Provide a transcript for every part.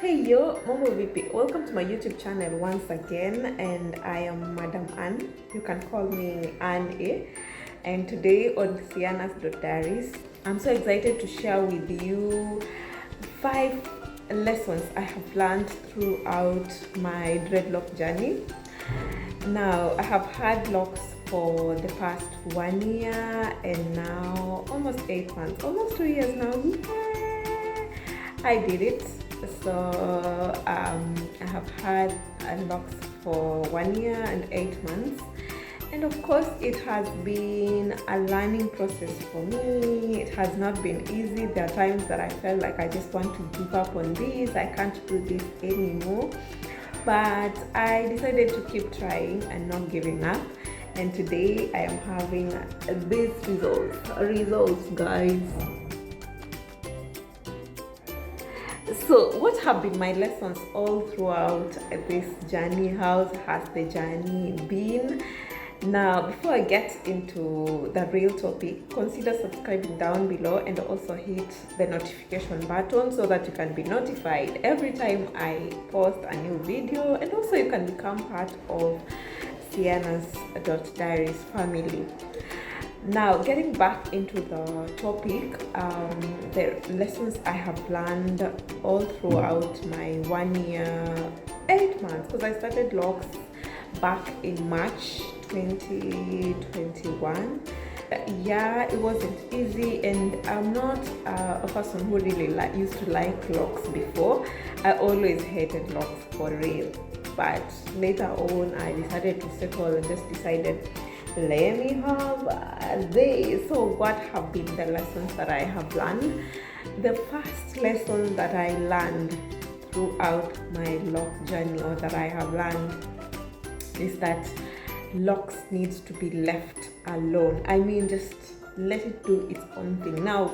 Hey yo, Mambo VP. Welcome to my YouTube channel once again, and I am Madam Anne. You can call me Anne A. And today on Siana's Diaries, I'm so excited to share with you 5 lessons I have learned throughout my dreadlock journey. Now, I have had locks for the past 1 year and now almost 8 months, almost 2 years now. Yeah, I did it. So I have had locks for 1 year and 8 months, and of course it has been a learning process for me. It has not been easy. There are times that I felt like I just want to give up on this. I can't do this anymore, but I decided to keep trying and not giving up. And today I am having these results, guys. So what have been my lessons all throughout this journey? How has the journey been? Now, before I get into the real topic, consider subscribing down below and also hit the notification button so that you can be notified every time I post a new video, and also you can become part of Siana's Diaries family. Now, getting back into the topic, the lessons I have learned all throughout my 1 year, 8 months, because I started locks back in March 2021. Yeah, it wasn't easy, and I'm not a person who really used to like locks before. I always hated locks for real, but later on I decided to settle and just decided, let me have this. So what have been the lessons that I have learned? The first lesson that I learned throughout my lock journey, or that I have learned, is that locks needs to be left alone. I mean, just let it do its own thing. Now,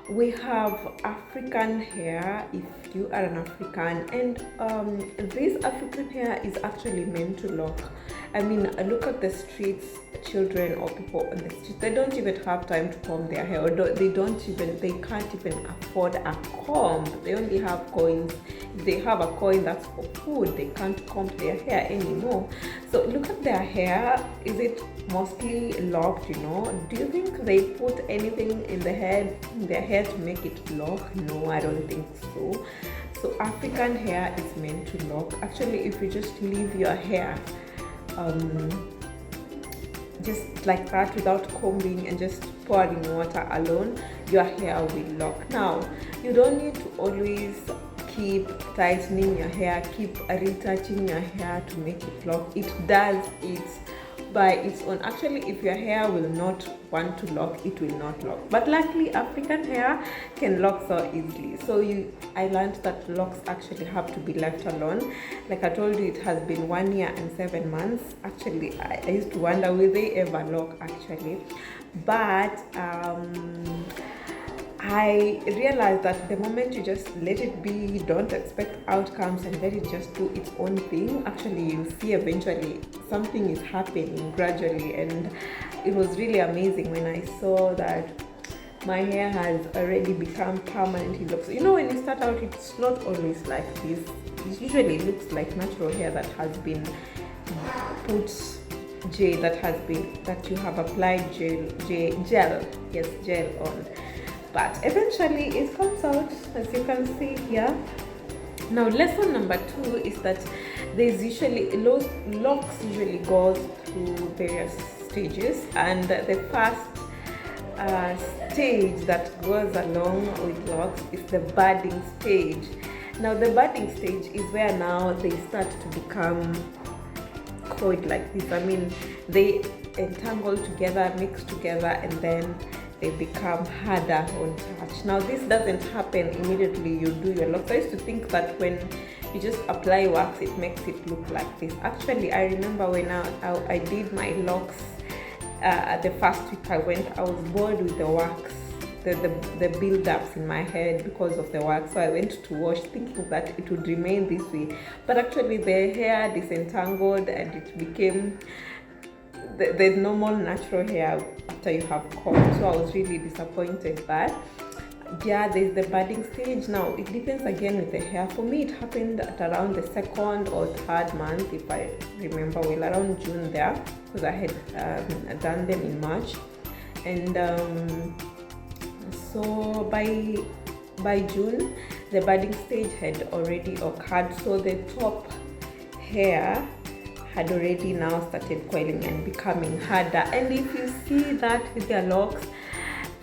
we have African hair, if you are an African, and this African hair is actually meant to lock. I mean, look at the streets, children or people on the streets, they don't even have time to comb their hair, or they can't even afford a comb. They only have coins. If they have a coin that's for food, they can't comb their hair anymore. So look at their hair. Is it mostly locked? Do you think they put anything in their hair to make it lock? No, I don't think so. So African hair is meant to lock. Actually, if you just leave your hair just like that without combing and just pouring water alone, your hair will lock. Now, you don't need to always keep tightening your hair, keep retouching your hair to make it lock. It does it by its own. Actually, if your hair will not want to lock, it will not lock. But luckily, African hair can lock so easily. So I learned that locks actually have to be left alone. Like I told you, it has been 1 year and 7 months. Actually, I used to wonder, will they ever lock actually? But I realized that the moment you just let it be, don't expect outcomes and let it just do its own thing, actually you'll see eventually something is happening gradually. And it was really amazing when I saw that my hair has already become permanently locked. So, when you start out, it's not always like this. It usually looks like natural hair that has been put that you have applied gel on. But eventually it comes out, as you can see here. Now, lesson number 2 is that locks usually goes through various stages, and the first stage that goes along with locks is the budding stage. Now, the budding stage is where now they start to become coiled like this. I mean, they entangle together, mix together, and then they become harder on touch. Now, this doesn't happen immediately you do your locks. I used to think that when you just apply wax, it makes it look like this. Actually, I remember when I did my locks, the first week I was bored with the wax, the build-ups in my head because of the wax. So I went to wash thinking that it would remain this way. But actually the hair disentangled and it became the normal natural hair after you have combed. So I was really disappointed, but yeah, there's the budding stage. Now it depends again with the hair. For me, it happened at around the 2nd or 3rd month, if I remember well, around June there, because I had done them in March. And so by June, the budding stage had already occurred, so the top hair had already now started coiling and becoming harder. And if you see that with your locks,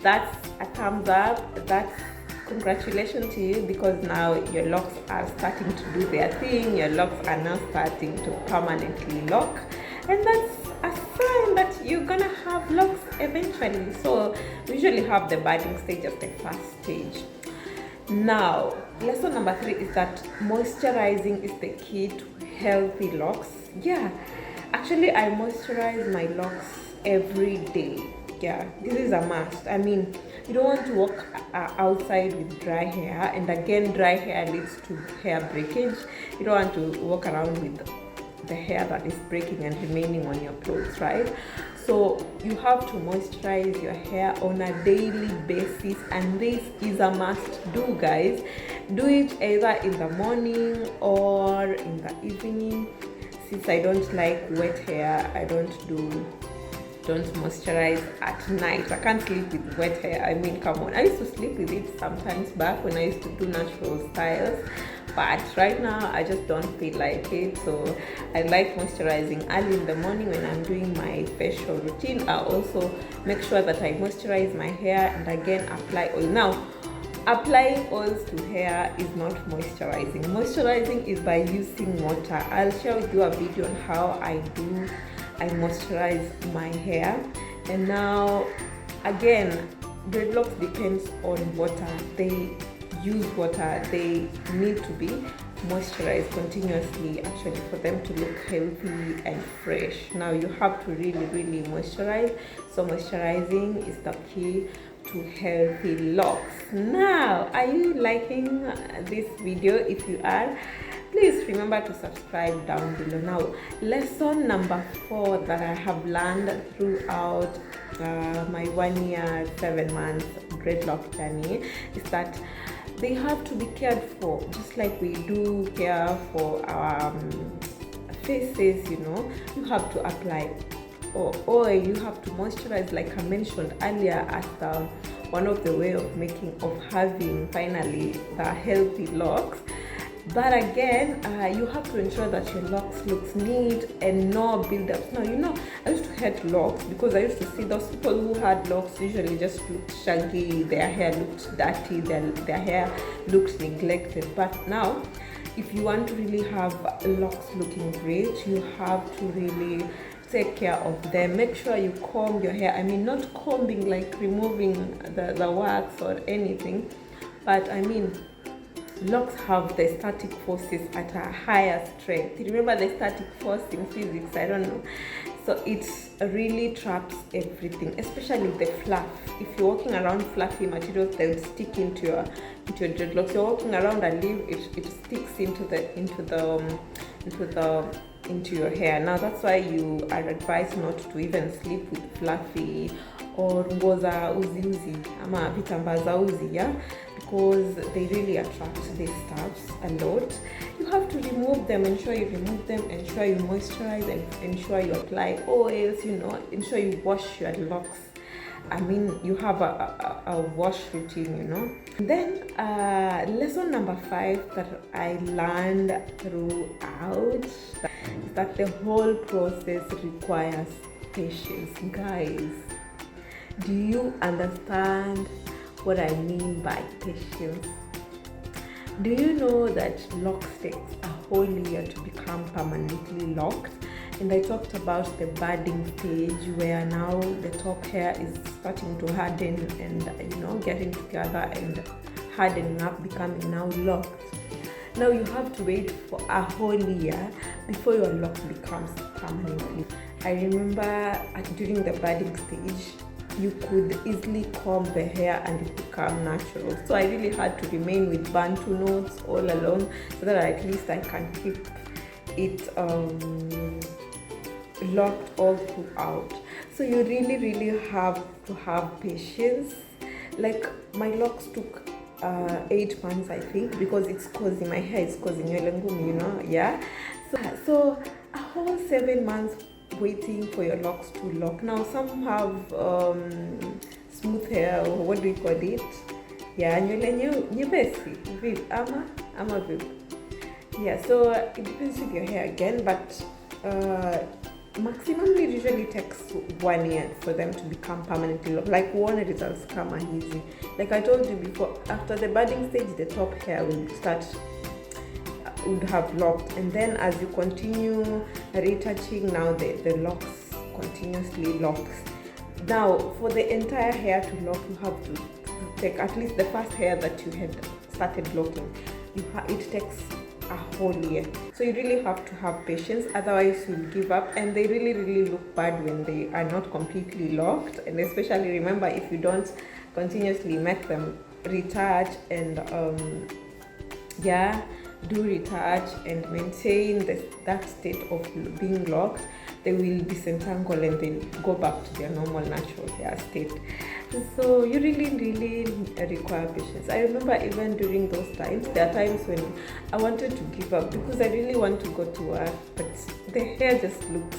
that's a thumbs up. That's congratulations to you, because now your locks are starting to do their thing. Your locks are now starting to permanently lock, and that's a sign that you're gonna have locks eventually. So we usually have the budding stage as the first stage. Now, lesson number 3 is that moisturizing is the key to healthy locks. Yeah, actually I moisturize my locks every day. Yeah, this is a must. I mean, you don't want to walk outside with dry hair, and again, dry hair leads to hair breakage. You don't want to walk around with the hair that is breaking and remaining on your clothes, right? So you have to moisturize your hair on a daily basis, and this is a must do, guys. Do it either in the morning or in the evening. Since I don't like wet hair, I don't moisturize at night. I can't sleep with wet hair. I mean, come on. I used to sleep with it sometimes back when I used to do natural styles, but right now I just don't feel like it. So I like moisturizing early in the morning when I'm doing my facial routine. I also make sure that I moisturize my hair and again apply oil. Now, applying oils to hair is not moisturizing. Moisturizing is by using water. I'll share with you a video on how I moisturize my hair. And now again, dreadlocks depends on water. They use water. They need to be moisturized continuously actually for them to look healthy and fresh. Now you have to really moisturize. So moisturizing is the key to healthy locks. Now, are you liking this video? If you are, please remember to subscribe down below. Now, lesson number 4 that I have learned throughout my 1 year 7 months dreadlock journey is that they have to be cared for, just like we do care for our faces. You know, you have to apply oil, you have to moisturize, like I mentioned earlier, as one of the way of having finally the healthy locks. But again, you have to ensure that your locks looks neat and no build-ups. Now, you know, I used to hate locks because I used to see those people who had locks usually just looked shaggy, their hair looked dirty, their hair looked neglected. But now, if you want to really have locks looking great, you have to really take care of them. Make sure you comb your hair. I mean, not combing like removing the wax or anything, but I mean, locks have the static forces at a higher strength. You remember the static force in physics? I don't know. So it really traps everything, especially the fluff. If you're walking around fluffy materials, they'll stick into your dreadlocks. You're walking around a leaf, it sticks into your hair. Now that's why you are advised not to even sleep with fluffy or nguo za uzi ama vitambaa za uzi, yeah, because they really attract these stuffs a lot. You have to remove them. Ensure you remove them, ensure you moisturize, and ensure you apply oils, you know, ensure you wash your locks. I mean, you have a wash routine, you know. Then lesson number 5 that I learned throughout is that the whole process requires patience. Guys, do you understand what I mean by patience? Do you know that locks takes a whole year to become permanently locked? And I talked about the budding stage, where now the top hair is starting to harden and, you know, getting together and hardening up, becoming now locked. Now you have to wait for a whole year before your lock becomes permanently. I remember during the budding stage, you could easily comb the hair and it become natural. So I really had to remain with Bantu knots all along so that at least I can keep it locked all throughout. So you really have to have patience like my locks took 8 months, I think, because it's causing my hair is causing yeah. So a whole 7 months waiting for your locks to lock. Now some have smooth hair, or what do you call it? Yeah, nyepesi vipi ama vipi? Yeah, so it depends with your hair again, but maximum it usually takes 1 year for them to become permanently locked. Like one results come easy. Like I told you before, after the budding stage, the top hair would have locked, and then as you continue retouching, now the locks continuously locks. Now for the entire hair to lock, you have to take at least the first hair that you had started locking. It takes a whole year, so you really have to have patience, otherwise you'll give up, and they really look bad when they are not completely locked. And especially remember, if you don't continuously make them retouch and do retouch and maintain that state of being locked, they will disentangle and then go back to their normal natural hair state. So you really require patience. I remember even during those times, there are times when I wanted to give up because I really want to go to work, but the hair just looks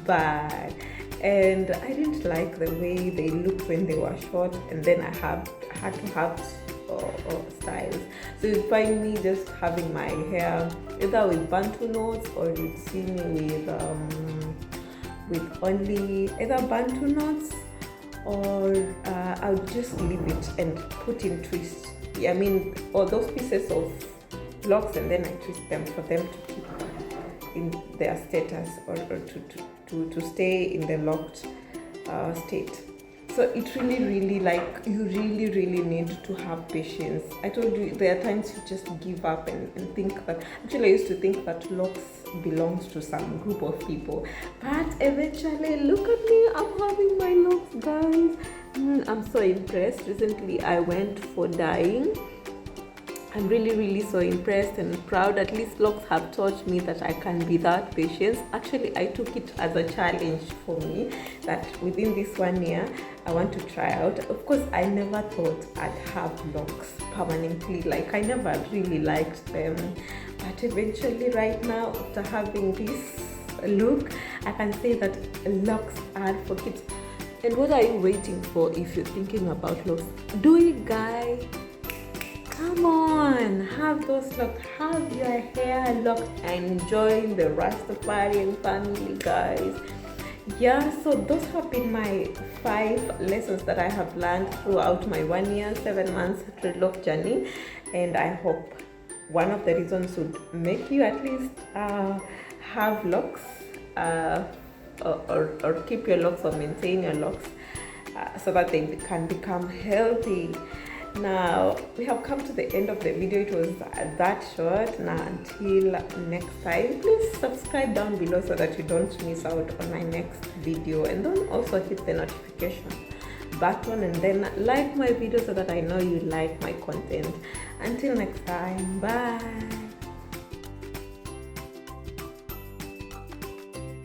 bad, and I didn't like the way they looked when they were short, and then I had to have styles. So you'd find me just having my hair either with bantu knots, or you'd see me with only either bantu knots, or I would just leave it and put in twists. I mean, all those pieces of locks, and then I twist them for them to keep in their status, or to stay in the locked state. So it really, like, you really need to have patience. I told you there are times you just give up and think that, actually I used to think that locks belongs to some group of people, but eventually look at me, I'm having my locks, guys. I'm so impressed. Recently I went for dyeing. I'm really so impressed and proud. At least locks have taught me that I can be that patient. Actually, I took it as a challenge for me that within this 1 year, I want to try out. Of course, I never thought I'd have locks permanently. Like, I never really liked them. But eventually, right now, after having this look, I can say that locks are for kids. And what are you waiting for if you're thinking about locks? Do it, guys. Come on, have those locks, have your hair locked, and join the Rastafarian family, guys. Yeah, so those have been my 5 lessons that I have learned throughout my 1 year, 7 months dreadlock journey, and I hope one of the reasons would make you at least have locks, or keep your locks, or maintain your locks, so that they can become healthy. Now we have come to the end of the video. It was that short. Now until next time, please subscribe down below so that you don't miss out on my next video, and don't also hit the notification button, and then like my video so that I know you like my content. Until next time, bye.